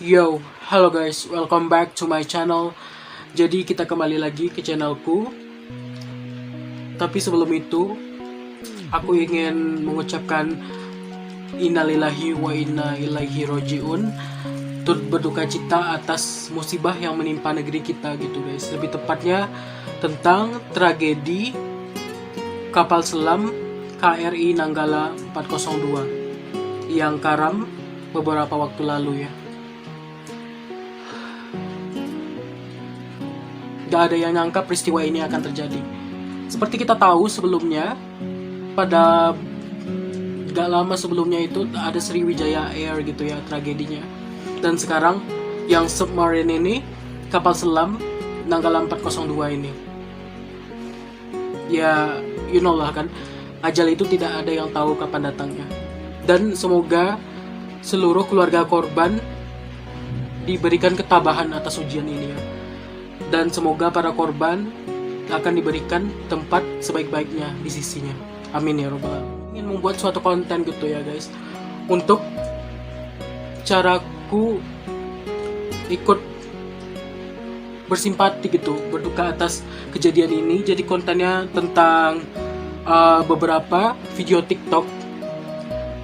Yo, halo guys, welcome back to my channel. Jadi kita kembali lagi ke channelku. Tapi sebelum itu, aku ingin mengucapkan innalillahi wa inna ilaihi rojiun. Turut berduka cita atas musibah yang menimpa negeri kita gitu guys. Lebih tepatnya tentang tragedi kapal selam KRI Nanggala 402 yang karam beberapa waktu lalu ya. Gak ada yang nyangka peristiwa ini akan terjadi. Seperti kita tahu sebelumnya, pada gak lama sebelumnya itu ada Sriwijaya Air gitu ya tragedinya. Dan sekarang yang submarine ini, kapal selam Nanggala 402 ini. Ya, you know lah kan, ajal itu tidak ada yang tahu kapan datangnya. Dan semoga seluruh keluarga korban diberikan ketabahan atas ujian ini ya. Dan semoga para korban akan diberikan tempat sebaik-baiknya di sisinya. Amin ya robbal alamin. Ingin membuat suatu konten gitu ya guys, untuk caraku ikut bersimpati gitu, berduka atas kejadian ini. Jadi kontennya tentang beberapa video TikTok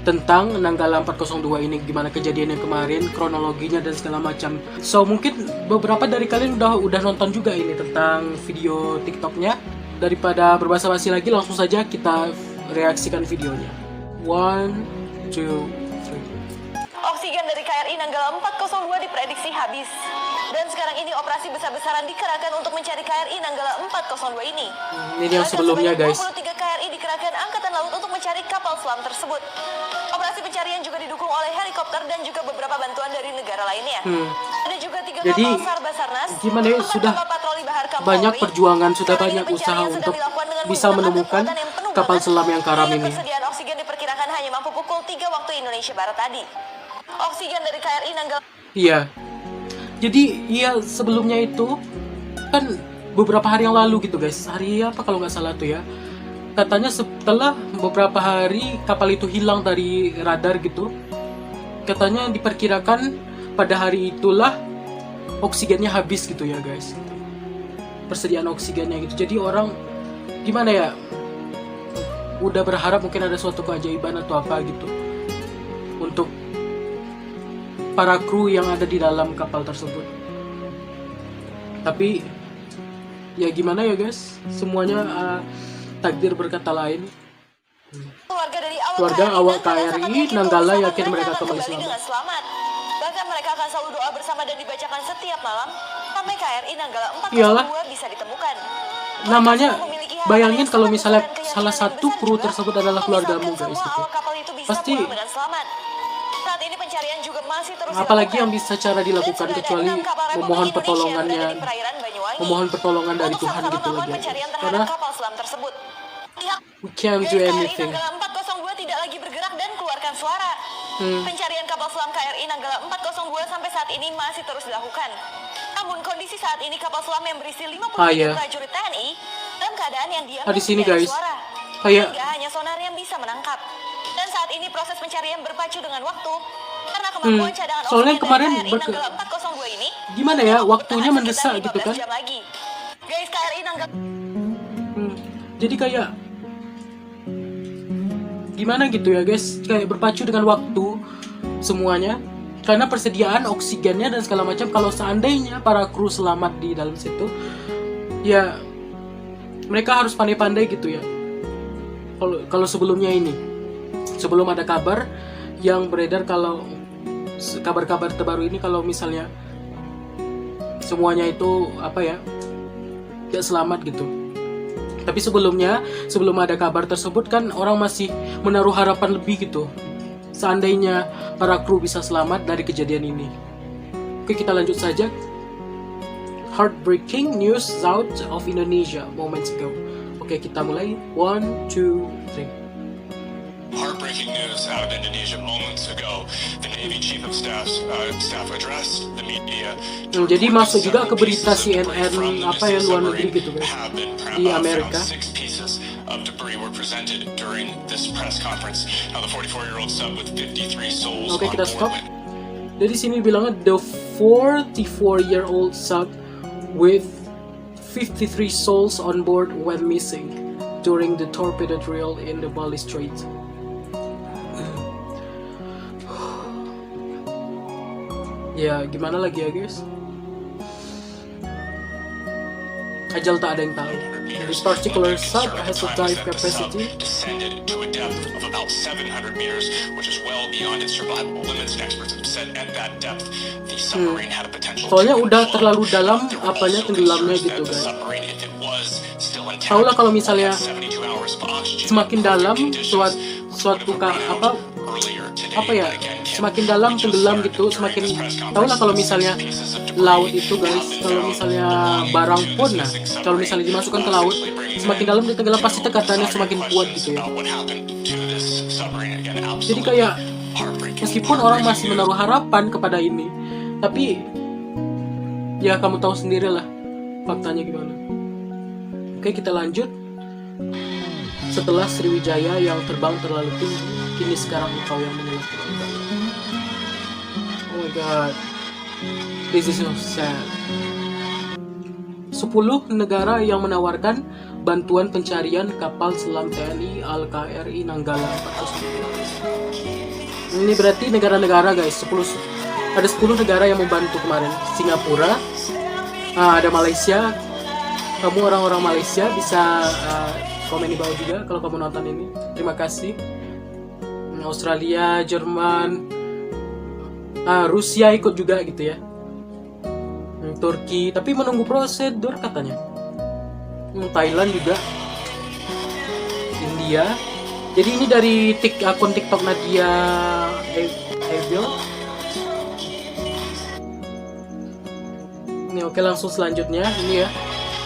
tentang Nanggala 402 ini, gimana kejadiannya kemarin, kronologinya dan segala macam. So mungkin beberapa dari kalian udah nonton juga ini tentang video TikToknya. Daripada berbasa-basi lagi, langsung saja kita reaksikan videonya. 1, 2, 3. Oksigen dari KRI Nanggala 402 diprediksi habis. Dan sekarang ini operasi besar-besaran dikerahkan untuk mencari KRI Nanggala 402 ini. Ini yang sebelumnya guys. 23 KRI dikerahkan Angkatan Laut untuk mencari kapal selam tersebut. Operasi pencarian juga didukung oleh helikopter dan juga beberapa bantuan dari negara lainnya. Ada juga 3 kapal SAR Basarnas. Gimana ya, sudah banyak perjuangan, sudah banyak usaha untuk bisa menemukan kapal selam yang karam ini. Persediaan oksigen diperkirakan hanya mampu pukul 3 waktu Indonesia Barat tadi. Oksigen dari KRI Nanggala. Iya. Jadi iya sebelumnya itu kan beberapa hari yang lalu gitu guys. Hari apa kalau nggak salah tuh ya. Katanya setelah beberapa hari kapal itu hilang dari radar gitu. Katanya diperkirakan pada hari itulah oksigennya habis gitu ya guys. Persediaan oksigennya gitu. Jadi orang gimana ya? Udah berharap mungkin ada suatu keajaiban atau apa gitu untuk para kru yang ada di dalam kapal tersebut. Tapi ya gimana ya guys, semuanya takdir berkata lain. Keluarga awak KRI Nanggala yakin mereka kembali selamat. Bahkan mereka akan selalu doa bersama dan dibacakan setiap malam sampai KRI Nanggala 402 bisa ditemukan. Namanya bayangin kalau misalnya salah satu kru tersebut adalah keluargamu guys gitu. Pasti saat ini pencarian juga masih terus apalagi yang bisa cara dilakukan kecuali memohon pertolongannya, memohon pertolongan dari Tuhan gitu lagi. Karena we can't do anything. Nanggala 402 tidak lagi bergerak dan keluarkan suara. Pencarian kapal selam KRI Nanggala 402 sampai saat ini masih terus dilakukan. Namun kondisi saat ini kapal selam yang berisi 53 prajurit TNI dalam keadaan yang diam di sini guys. Kayak hanya sonar yang bisa menangkap. Dan saat ini proses pencarian berpacu dengan waktu karena kemampuan cadangan soalnya oksigen kemarin dari KRI Nanggala 402 ini gimana ya, waktunya mendesak gitu kan. Guys, KRI Nanggala jadi kayak gimana gitu ya guys, kayak berpacu dengan waktu semuanya karena persediaan oksigennya dan segala macam. Kalau seandainya para kru selamat di dalam situ, ya mereka harus pandai-pandai gitu ya. Kalau sebelumnya ini, sebelum ada kabar yang beredar, kalau kabar-kabar terbaru ini kalau misalnya semuanya itu apa ya, tidak selamat gitu. Tapi sebelumnya, sebelum ada kabar tersebut kan orang masih menaruh harapan lebih gitu. Seandainya para kru bisa selamat dari kejadian ini. Oke, kita lanjut saja. Heartbreaking news out of Indonesia moments ago. Oke, kita mulai. 1, 2, 3. Heartbreaking news out of Indonesia moments ago. The Navy Chief of Staff addressed the media. Jadi masuk juga ke berita CNN apa yang luar negeri gitu guys, di Amerika. Of debris were presented during this press conference. Now the 44-year-old sub with 53 souls Oke, kita stop. Jadi sini bilangnya the 44-year-old sub with 53 souls on board went missing during the torpedo drill in the Bali Strait. Ya gimana lagi ya guys? Ajal tak ada yang tahu. This particular sub has a dive capacity descended to a depth of about 700 meters, which is well beyond its survival limits. Experts have said at that depth, the submarine had a potential. Soalnya udah terlalu dalam apanya tenggelamnya gitu guys. Tahulah kalau misalnya semakin dalam semakin dalam tenggelam gitu, semakin tahulah kalau misalnya laut itu guys, kalau misalnya barang pun kalau misalnya dimasukkan ke laut semakin dalam dia tenggelam pasti tekatannya semakin kuat gitu ya. Jadi kayak meskipun orang masih menaruh harapan kepada ini, tapi ya kamu tahu sendirilah faktanya gimana. Oke, kita lanjut. Setelah Sriwijaya yang terbang terlalu tinggi, kini sekarang engkau yang menyelesaikan. Oh my god, this is so sad. 10 negara yang menawarkan bantuan pencarian kapal selam TNI Al-KRI Nanggala 409. Ini berarti negara-negara guys, ada 10 negara yang membantu kemarin. Singapura, ada Malaysia. Kamu orang-orang Malaysia bisa komen di bawah juga kalau kamu nonton ini. Terima kasih. Australia, Jerman, Rusia ikut juga gitu ya. Turki, tapi menunggu prosedur katanya. Thailand juga, India. Jadi ini dari akun TikTok Nadia Evil. Ini oke, langsung selanjutnya ini ya.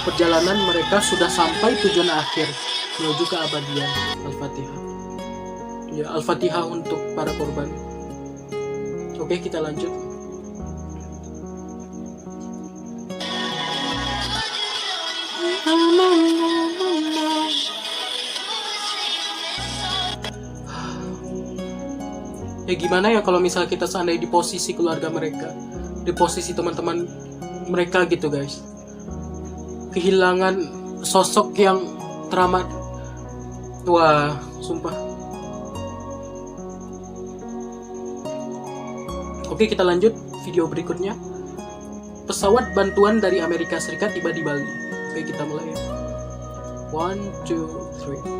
Perjalanan mereka sudah sampai tujuan akhir menuju keabadian. Al-Fatihah. Ya, Al-Fatihah untuk para korban. Oke, kita lanjut. Ya gimana ya kalau misal kita seandainya di posisi keluarga mereka, di posisi teman-teman mereka gitu guys, kehilangan sosok yang teramat. Wah, sumpah. Oke, kita lanjut video berikutnya. Pesawat bantuan dari Amerika Serikat tiba di Bali. Oke, kita mulai ya. 1, 2, 3.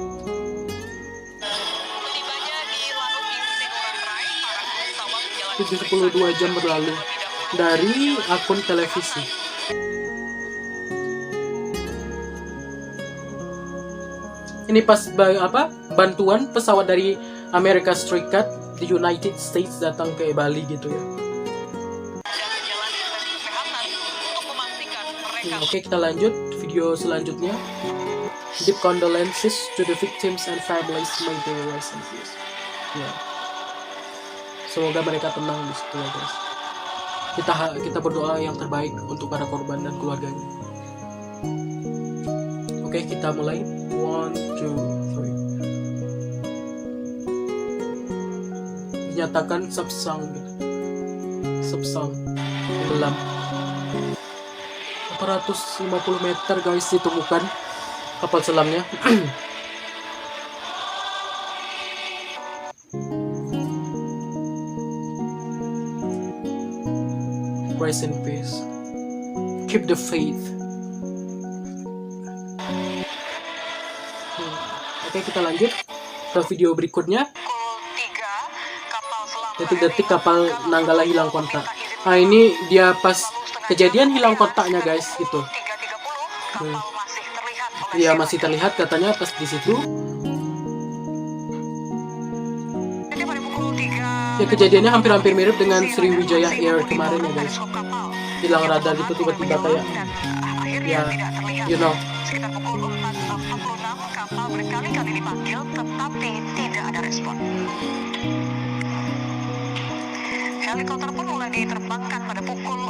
72 jam berlalu dari akun televisi. Ini pas bantuan pesawat dari Amerika Serikat di United States datang ke Bali gitu ya. Oke, kita lanjut video selanjutnya. Deep condolences to the victims and families, may they rest in peace. Ya. Semoga mereka tenang di situ ya guys. Kita berdoa yang terbaik untuk para korban dan keluarganya. Oke, kita mulai. 1, 2, 3. Dinyatakan Subsang tenggelam. 450 meter guys ditemukan kapal selamnya. Rest in peace. Keep the faith. Oke, kita lanjut ke video berikutnya. Detik-detik kapal Nanggala hilang kontak. Nah, ini dia pas kejadian hilang kontaknya guys gitu. Ya masih terlihat katanya pas di situ. Ya kejadiannya hampir-hampir mirip dengan Sriwijaya Air kemarin ya guys. Hilang radar gitu tiba-tiba kayak ya you know. Sekitar pukul 4.46 kapal berkali-kali dipanggil tetapi tidak ada respon. Helikopter pun mulai diterbangkan pada pukul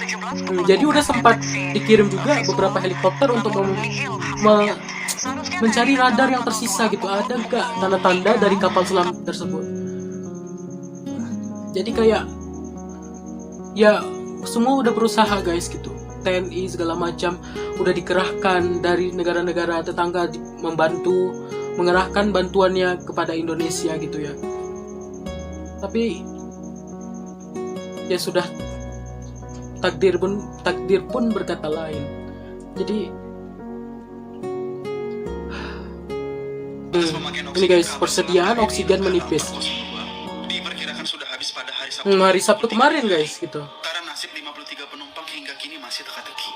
4.17. Jadi udah sempat dikirim juga beberapa helikopter untuk mencari radar yang tersisa gitu. Ada nggak tanda-tanda dari kapal selam tersebut? Jadi kayak ya semua udah berusaha guys gitu. TNI segala macam udah dikerahkan dari negara-negara tetangga membantu, mengerahkan bantuannya kepada Indonesia gitu ya. Tapi ya sudah, takdir pun berkata lain. Jadi ini guys, persediaan oksigen menipis. Diperkirakan sudah habis pada hari Sabtu. Hari Sabtu kemarin guys gitu. Sementara nasib 53 penumpang hingga kini masih teka-teki.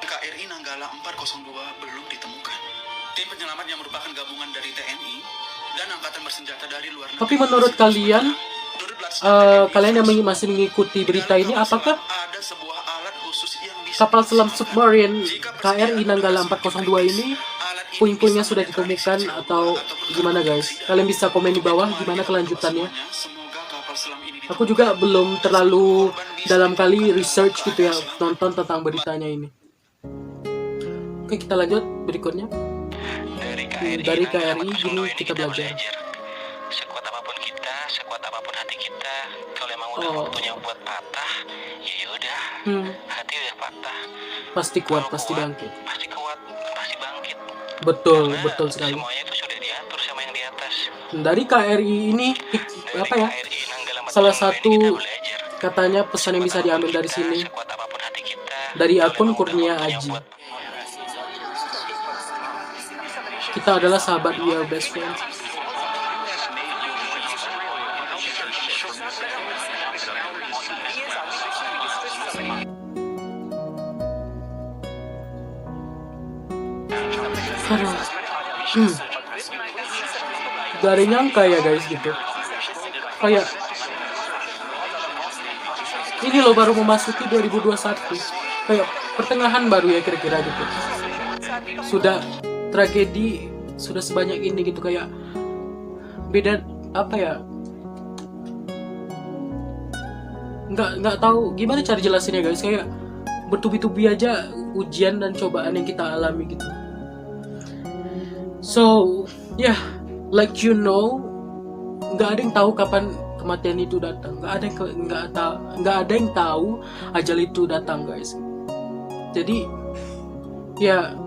KRI Nanggala 402 belum ditemukan. Tim penyelamat yang merupakan gabungan dari TNI dan angkatan bersenjata dari luar negeri. Tapi menurut kalian, kalian yang masih mengikuti berita ini, apakah ada sebuah alat khusus yang bisa kapal selam submarine KRI Nanggala 402 ini puing-puingnya sudah ditemukan atau gimana guys? Kalian bisa komen di bawah gimana kelanjutannya. Aku juga belum terlalu dalam kali research gitu ya, nonton tentang beritanya ini. Oke, kita lanjut berikutnya. Dari KRI gini kita belajar. Sekuat apapun kita, sekuat apapun hati kita, kalau emang udah waktunya buat patah, ya udah. Hati udah patah. Pasti kuat, pasti bangkit. Pasti kuat, pasti bangkit. Betul, Karena betul sekali. semuanya itu sudah diatur sama yang di atas. Dari KRI ini apa ya? Salah satu katanya pesan yang bisa diambil dari sini, dari akun Kurnia Aji. Kita adalah sahabat, we are best friends. Gak ada nyangka ya guys gitu. Kayak ini loh baru memasuki 2021, kayak pertengahan baru ya kira-kira gitu. Sudah tragedi sudah sebanyak ini gitu, kayak beda apa ya? Nggak tahu gimana cara jelasinnya guys, kayak bertubi-tubi aja ujian dan cobaan yang kita alami gitu. So yeah, like you know, nggak ada yang tahu kapan kematian itu datang. Nggak ada yang tahu ajal itu datang guys. Jadi ya,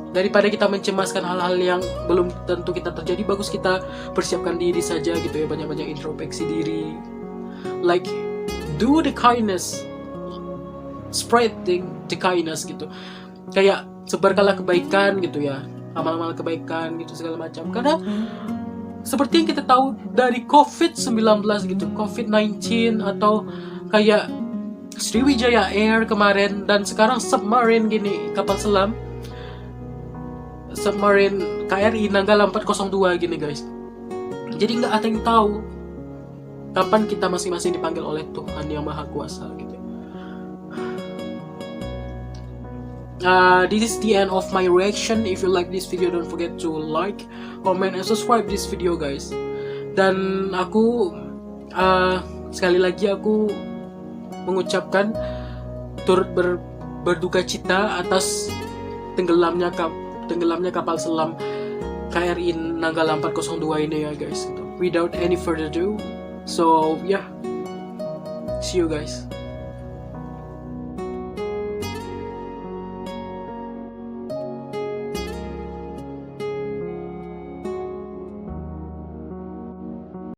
daripada kita mencemaskan hal-hal yang belum tentu kita terjadi, bagus kita persiapkan diri saja gitu ya, banyak-banyak introspeksi diri, like do the kindness, spreading the kindness gitu, kayak sebarkanlah kebaikan gitu ya, amal-amal kebaikan gitu segala macam. Karena seperti yang kita tahu dari COVID-19 gitu, COVID-19 atau kayak Sriwijaya Air kemarin, dan sekarang submarine gini, kapal selam submarine KRI Nanggala 402 gini guys. Jadi nggak ada yang tahu kapan kita masing-masing dipanggil oleh Tuhan yang Maha Kuasa gitu. This is the end of my reaction. If you like this video, don't forget to like, comment, and subscribe this video guys. Dan aku sekali lagi aku mengucapkan turut berduka cita atas tenggelamnya kapal selam KRI Nanggala 402 ini ya guys. Without any further ado, so yeah, see you guys.